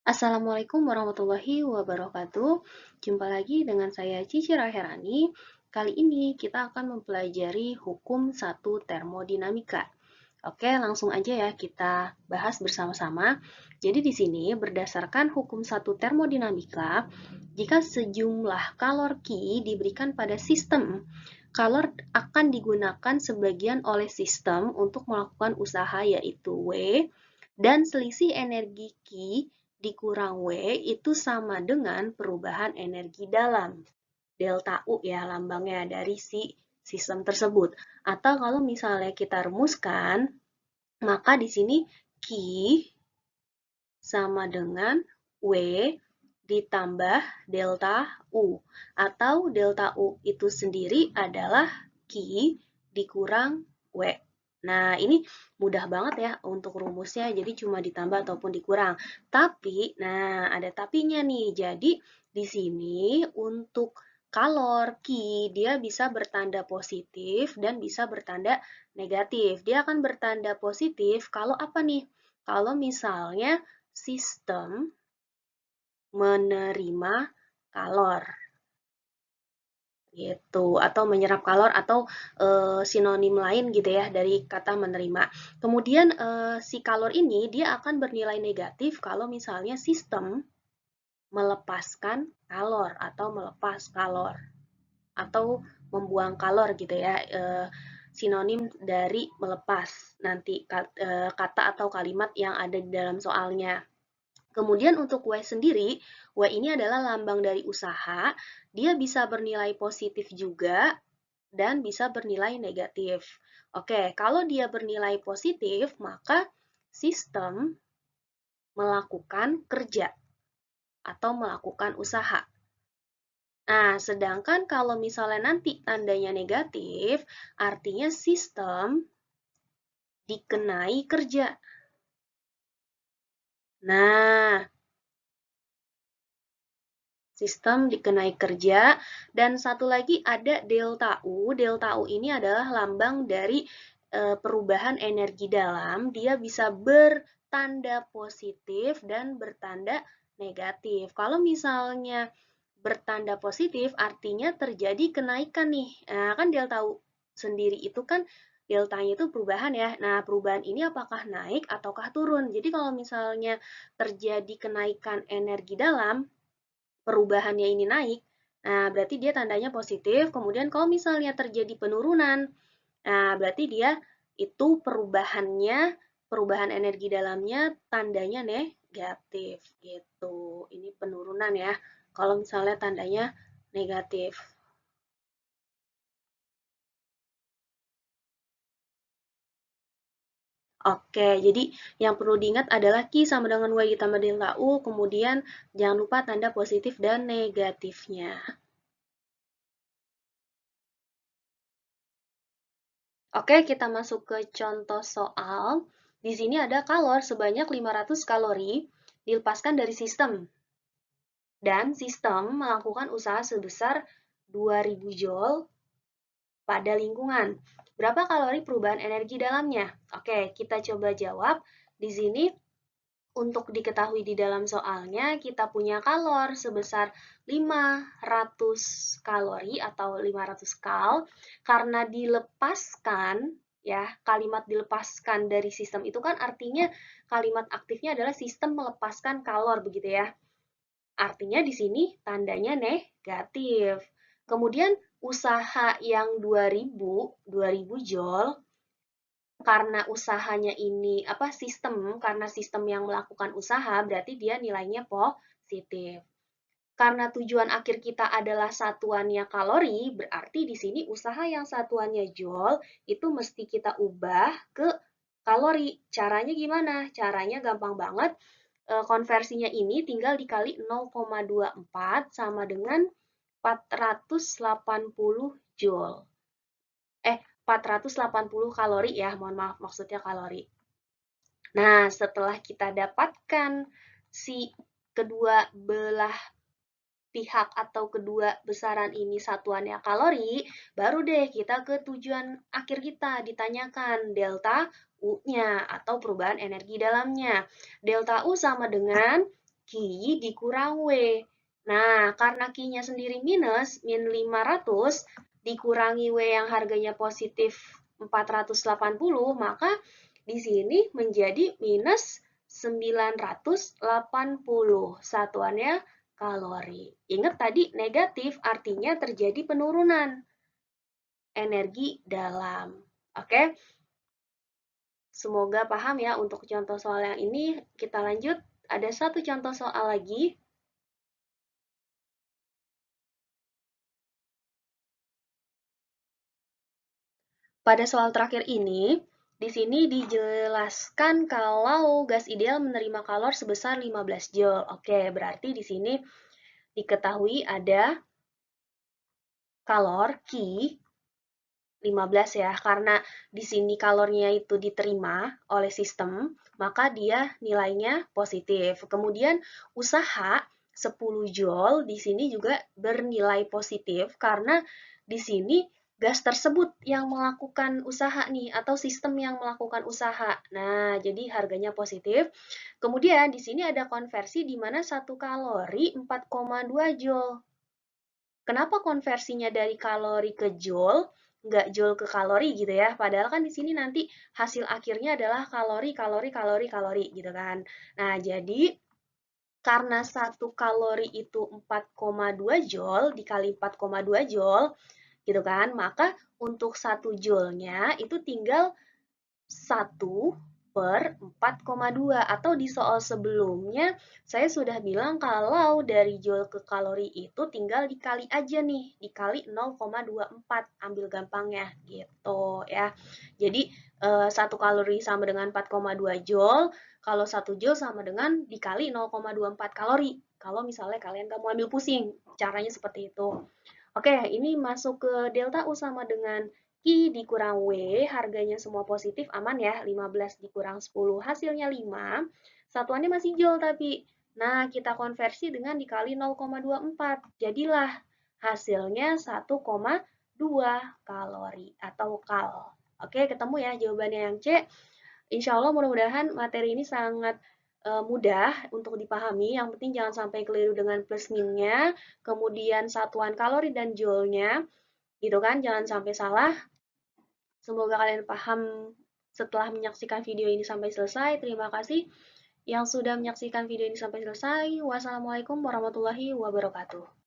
Assalamualaikum warahmatullahi wabarakatuh. Jumpa lagi dengan saya Cici Raherani. Kali ini kita akan mempelajari hukum satu termodinamika. Oke, langsung aja ya kita bahas bersama-sama. Jadi di sini berdasarkan hukum satu termodinamika, jika sejumlah kalor Q diberikan pada sistem, kalor akan digunakan sebagian oleh sistem untuk melakukan usaha yaitu W, dan selisih energi Q dikurang W itu sama dengan perubahan energi dalam. Delta U ya lambangnya dari si sistem tersebut. Atau kalau misalnya kita rumuskan, maka di sini Q sama dengan W ditambah delta U. Atau delta U itu sendiri adalah Q dikurang W. Nah, ini mudah banget ya untuk rumusnya, jadi cuma ditambah ataupun dikurang. Tapi, nah ada tapinya nih. Jadi, di sini untuk kalor Q, dia bisa bertanda positif dan bisa bertanda negatif. Dia akan bertanda positif kalau apa nih? Kalau misalnya sistem menerima kalor gitu, atau menyerap kalor, atau sinonim lain gitu ya dari kata menerima. Kemudian si kalor ini dia akan bernilai negatif kalau misalnya sistem melepaskan kalor atau melepas kalor atau membuang kalor gitu ya. Sinonim dari melepas nanti kata atau kalimat yang ada di dalam soalnya. Kemudian untuk W sendiri, W ini adalah lambang dari usaha, dia bisa bernilai positif juga dan bisa bernilai negatif. Oke, kalau dia bernilai positif, maka sistem melakukan kerja atau melakukan usaha. Nah, sedangkan kalau misalnya nanti tandanya negatif, artinya sistem dikenai kerja. Nah, sistem dikenai kerja, dan satu lagi ada delta U. Delta U ini adalah lambang dari perubahan energi dalam. Dia bisa bertanda positif dan bertanda negatif. Kalau misalnya bertanda positif, artinya terjadi kenaikan nih. Nah, kan delta U sendiri itu kan deltanya itu perubahan ya. Nah, perubahan ini apakah naik ataukah turun? Jadi kalau misalnya terjadi kenaikan energi dalam, perubahannya ini naik, nah berarti dia tandanya positif. Kemudian kalau misalnya terjadi penurunan, nah berarti dia itu perubahan energi dalamnya tandanya negatif gitu. Ini penurunan ya. Kalau misalnya tandanya negatif. Oke, jadi yang perlu diingat adalah Q sama dengan Y ditambah delta U, kemudian jangan lupa tanda positif dan negatifnya. Oke, kita masuk ke contoh soal. Di sini ada kalor sebanyak 500 kalori dilepaskan dari sistem. Dan sistem melakukan usaha sebesar 2000 Joule pada lingkungan. Berapa kalori perubahan energi dalamnya? Oke, kita coba jawab. Di sini untuk diketahui di dalam soalnya, kita punya kalor sebesar 500 kalori atau 500 kal. Karena dilepaskan, ya, kalimat dilepaskan dari sistem itu kan artinya kalimat aktifnya adalah sistem melepaskan kalor, begitu ya. Artinya di sini tandanya negatif. Kemudian usaha yang 2000 Joule, karena usahanya ini karena sistem yang melakukan usaha berarti dia nilainya positif. Karena tujuan akhir kita adalah satuannya kalori, berarti di sini usaha yang satuannya joule itu mesti kita ubah ke kalori. Caranya gimana? Caranya gampang banget. Konversinya ini tinggal dikali 0,24 sama dengan 480 joule. 480 kalori ya, mohon maaf maksudnya kalori. Nah, setelah kita dapatkan si kedua belah pihak atau kedua besaran ini satuannya kalori, baru deh kita ke tujuan akhir kita, ditanyakan delta U-nya atau perubahan energi dalamnya. Delta U sama dengan Q dikurang W. Nah, karena Q-nya sendiri minus, min 500, dikurangi W yang harganya positif 480, maka di sini menjadi minus 980. Satuannya kalori. Ingat tadi negatif, artinya terjadi penurunan energi dalam. Oke, semoga paham ya untuk contoh soal yang ini. Kita lanjut, ada satu contoh soal lagi. Pada soal terakhir ini, di sini dijelaskan kalau gas ideal menerima kalor sebesar 15 joule. Oke, berarti di sini diketahui ada kalor Q 15 ya, karena di sini kalornya itu diterima oleh sistem, maka dia nilainya positif. Kemudian usaha 10 joule di sini juga bernilai positif karena di sini gas tersebut yang melakukan usaha nih atau sistem yang melakukan usaha. Nah, jadi harganya positif. Kemudian di sini ada konversi di mana 1 kalori 4,2 joule. Kenapa konversinya dari kalori ke joule, nggak joule ke kalori gitu ya? Padahal kan di sini nanti hasil akhirnya adalah kalori, kalori, kalori, kalori gitu kan. Nah, jadi karena 1 kalori itu 4,2 joule dikali 4,2 joule gitu kan, maka untuk 1 joule-nya itu tinggal 1/4,2 atau di soal sebelumnya saya sudah bilang kalau dari joule ke kalori itu tinggal dikali aja nih, dikali 0,24, ambil gampangnya gitu ya. Jadi 1 kalori sama dengan 4,2 joule, kalau 1 joule sama dengan dikali 0,24 kalori. Kalau misalnya kalian gak mau ambil pusing, caranya seperti itu. Oke, ini masuk ke delta U sama dengan Q dikurang W, harganya semua positif, aman ya, 15 dikurang 10, hasilnya 5, satuannya masih joule tapi. Nah, kita konversi dengan dikali 0,24, jadilah hasilnya 1,2 kalori atau kal. Oke, ketemu ya jawabannya yang C. Insya Allah mudah-mudahan materi ini sangat mudah untuk dipahami. Yang penting jangan sampai keliru dengan plus minnya, kemudian satuan kalori dan joule-nya, gitu kan, jangan sampai salah. Semoga kalian paham setelah menyaksikan video ini sampai selesai. Terima kasih yang sudah menyaksikan video ini sampai selesai. Wassalamualaikum warahmatullahi wabarakatuh.